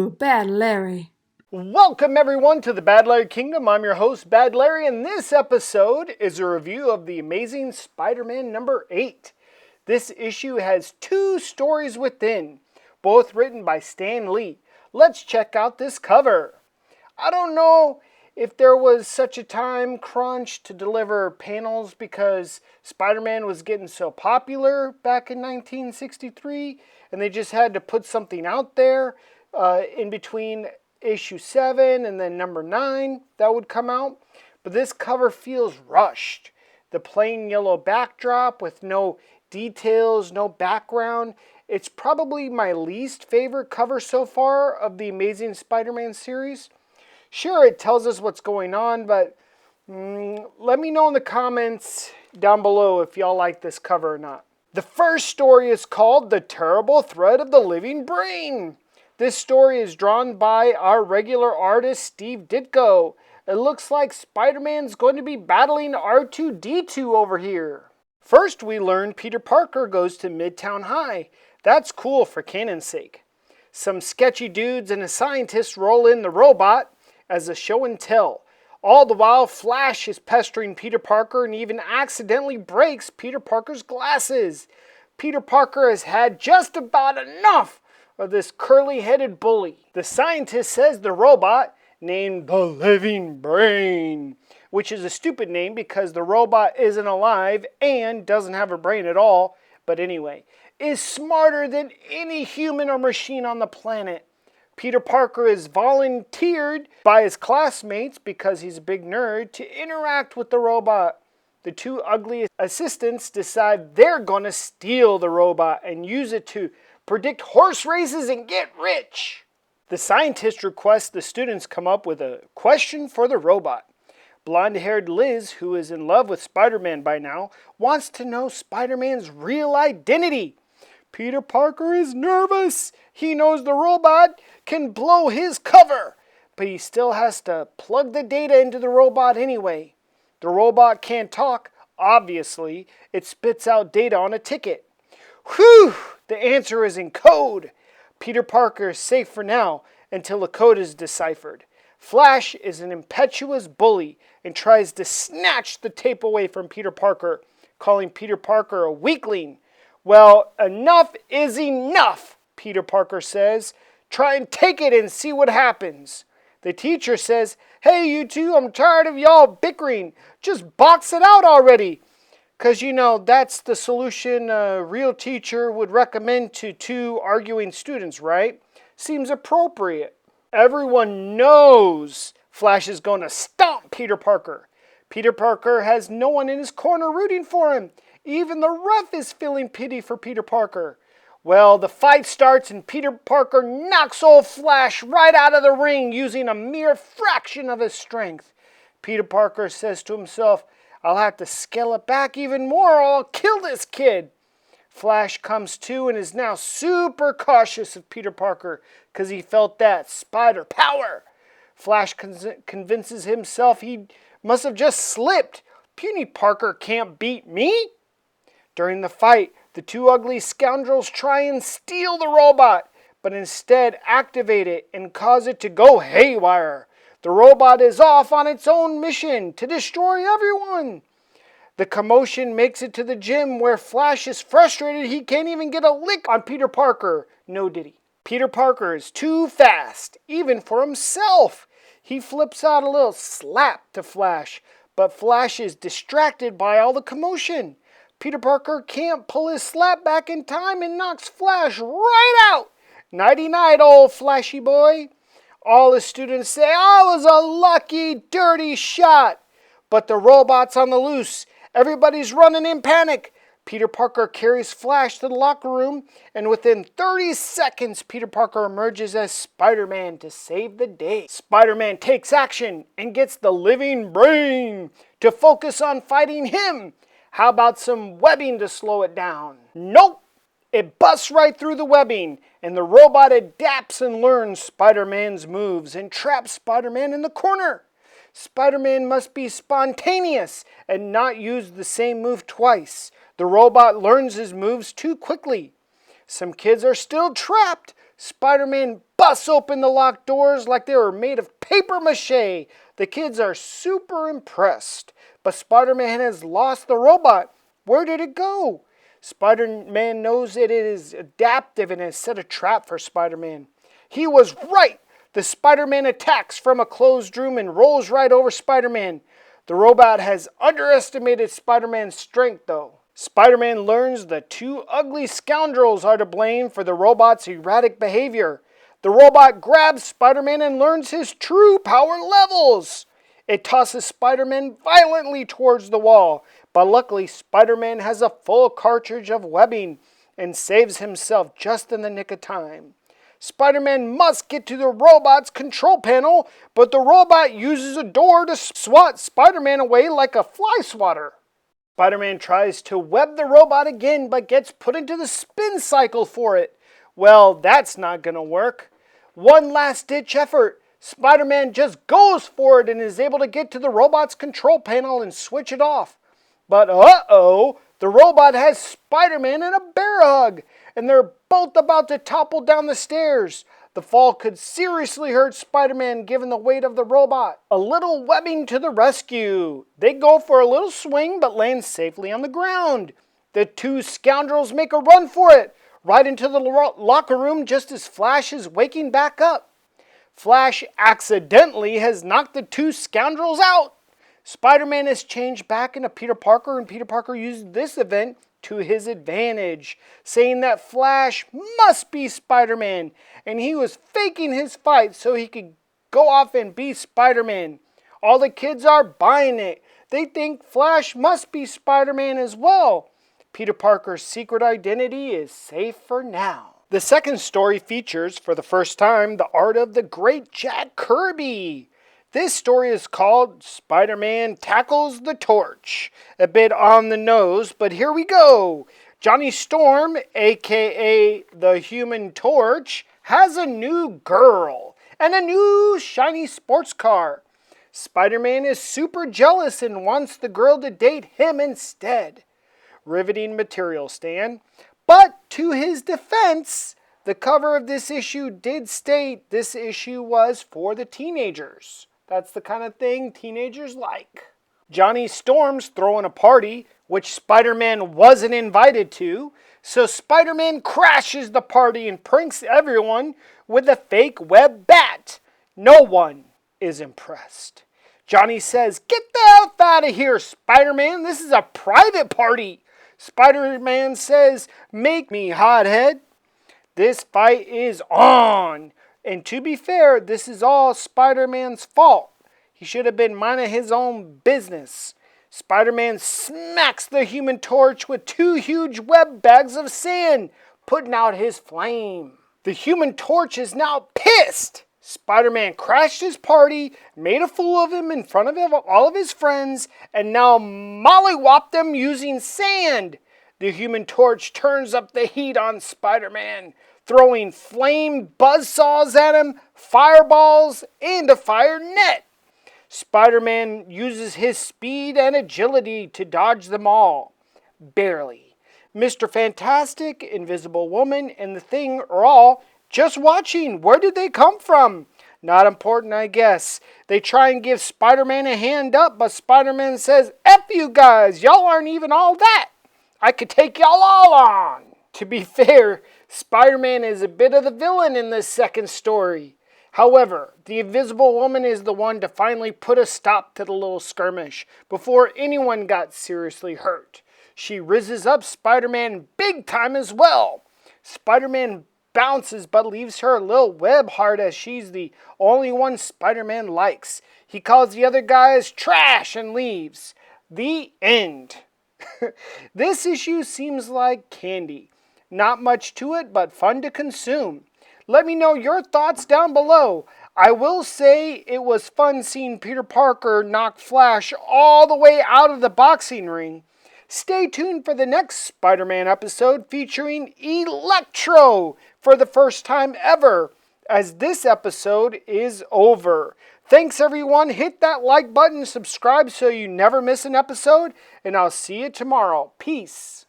Ooh, Bad Larry. Welcome everyone to the Bad Larry Kingdom. I'm your host, Bad Larry, and this episode is a review of the Amazing Spider-Man number 8. This issue has 2 stories within, both written by Stan Lee. Let's check out this cover. I don't know if there was such a time crunch to deliver panels because Spider-Man was getting so popular back in 1963, and they just had to put something out there in between issue 7 and then number 9 that would come out. But this cover feels rushed. The plain yellow backdrop with no details, no background. It's probably my least favorite cover so far of the Amazing Spider-Man series. Sure, it tells us what's going on, but let me know in the comments down below if y'all like this cover or not. The first story is called The Terrible Threat of the Living Brain. This story is drawn by our regular artist, Steve Ditko. It looks like Spider-Man's going to be battling R2-D2 over here. First, we learn Peter Parker goes to Midtown High. That's cool for canon's sake. Some sketchy dudes and a scientist roll in the robot as a show and tell. All the while, Flash is pestering Peter Parker and even accidentally breaks Peter Parker's glasses. Peter Parker has had just about enough of this curly-headed bully. The scientist says the robot, named the Living Brain, which is a stupid name because the robot isn't alive and doesn't have a brain at all, but anyway, is smarter than any human or machine on the planet. Peter Parker is volunteered by his classmates, because he's a big nerd, to interact with the robot. The 2 ugly assistants decide they're gonna steal the robot and use it to predict horse races and get rich. The scientist requests the students come up with a question for the robot. Blonde-haired Liz, who is in love with Spider-Man by now, wants to know Spider-Man's real identity. Peter Parker is nervous. He knows the robot can blow his cover, but he still has to plug the data into the robot anyway. The robot can't talk, obviously. It spits out data on a ticket. Whew! The answer is in code. Peter Parker is safe for now until the code is deciphered. Flash is an impetuous bully and tries to snatch the tape away from Peter Parker, calling Peter Parker a weakling. Well, enough is enough, Peter Parker says. Try and take it and see what happens. The teacher says, hey, you two, I'm tired of y'all bickering. Just box it out already. Because, that's the solution a real teacher would recommend to 2 arguing students, right? Seems appropriate. Everyone knows Flash is going to stomp Peter Parker. Peter Parker has no one in his corner rooting for him. Even the ref is feeling pity for Peter Parker. Well, the fight starts and Peter Parker knocks old Flash right out of the ring using a mere fraction of his strength. Peter Parker says to himself, I'll have to scale it back even more or I'll kill this kid. Flash comes to and is now super cautious of Peter Parker because he felt that spider power. Flash convinces himself he must have just slipped. Puny Parker can't beat me. During the fight, the 2 ugly scoundrels try and steal the robot, but instead activate it and cause it to go haywire. The robot is off on its own mission to destroy everyone. The commotion makes it to the gym where Flash is frustrated he can't even get a lick on Peter Parker. No diddy. Peter Parker is too fast, even for himself. He flips out a little slap to Flash, but Flash is distracted by all the commotion. Peter Parker can't pull his slap back in time and knocks Flash right out. Nighty-night, old Flashy boy. All the students say, I was a lucky, dirty shot. But the robot's on the loose. Everybody's running in panic. Peter Parker carries Flash to the locker room, and within 30 seconds, Peter Parker emerges as Spider-Man to save the day. Spider-Man takes action and gets the Living Brain to focus on fighting him. How about some webbing to slow it down? Nope! It busts right through the webbing, and the robot adapts and learns Spider-Man's moves and traps Spider-Man in the corner. Spider-Man must be spontaneous and not use the same move twice. The robot learns his moves too quickly. Some kids are still trapped. Spider-Man busts open the locked doors like they were made of paper mache. The kids are super impressed. But Spider-Man has lost the robot. Where did it go? Spider-Man knows it is adaptive and has set a trap for Spider-Man. He was right. The Spider-Man attacks from a closed room and rolls right over Spider-Man. The robot has underestimated Spider-Man's strength, though. Spider-Man learns the two ugly scoundrels are to blame for the robot's erratic behavior. The robot grabs Spider-Man and learns his true power levels. It tosses Spider-Man violently towards the wall, but luckily Spider-Man has a full cartridge of webbing and saves himself just in the nick of time. Spider-Man must get to the robot's control panel, but the robot uses a door to swat Spider-Man away like a fly swatter. Spider-Man tries to web the robot again, but gets put into the spin cycle for it. Well, that's not gonna work. One last-ditch effort. Spider-Man just goes for it and is able to get to the robot's control panel and switch it off. But uh-oh, the robot has Spider-Man in a bear hug, and they're both about to topple down the stairs. The fall could seriously hurt Spider-Man given the weight of the robot. A little webbing to the rescue. They go for a little swing but land safely on the ground. The two scoundrels make a run for it, right into the locker room just as Flash is waking back up. Flash accidentally has knocked the two scoundrels out. Spider-Man is changed back into Peter Parker, and Peter Parker used this event to his advantage, saying that Flash must be Spider-Man, and he was faking his fight so he could go off and be Spider-Man. All the kids are buying it. They think Flash must be Spider-Man as well. Peter Parker's secret identity is safe for now. The second story features, for the first time, the art of the great Jack Kirby. This story is called Spider-Man Tackles the Torch. A bit on the nose, but here we go. Johnny Storm, aka the Human Torch, has a new girl and a new shiny sports car. Spider-Man is super jealous and wants the girl to date him instead. Riveting material, Stan. But to his defense, the cover of this issue did state this issue was for the teenagers. That's the kind of thing teenagers like. Johnny Storm's throwing a party, which Spider-Man wasn't invited to, so Spider-Man crashes the party and pranks everyone with a fake web bat. No one is impressed. Johnny says, "Get the F out of here, Spider-Man. This is a private party." Spider-Man says, "Make me, hothead." This fight is on. And to be fair, this is all Spider-Man's fault. He should have been minding his own business. Spider-Man smacks the Human Torch with two huge web bags of sand, putting out his flame. The Human Torch is now pissed. Spider-Man crashed his party, made a fool of him in front of all of his friends, and now mollywopped them using sand. The Human Torch turns up the heat on Spider-Man, throwing flame buzzsaws at him, fireballs, and a fire net. Spider-Man uses his speed and agility to dodge them all. Barely. Mr. Fantastic, Invisible Woman, and the Thing are all just watching. Where did they come from? Not important, I guess. They try and give Spider-Man a hand up, but Spider-Man says, "F you guys, y'all aren't even all that. I could take y'all all on." To be fair, Spider-Man is a bit of the villain in this second story. However, the Invisible Woman is the one to finally put a stop to the little skirmish before anyone got seriously hurt. She rizzes up Spider-Man big time as well. Spider-Man bounces but leaves her a little web heart as she's the only one Spider-Man likes. He calls the other guys trash and leaves. The end. This issue seems like candy. Not much to it, but fun to consume. Let me know your thoughts down below. I will say it was fun seeing Peter Parker knock Flash all the way out of the boxing ring. Stay tuned for the next Spider-Man episode featuring Electro for the first time ever, as this episode is over. Thanks everyone. Hit that like button, subscribe so you never miss an episode, and I'll see you tomorrow. Peace.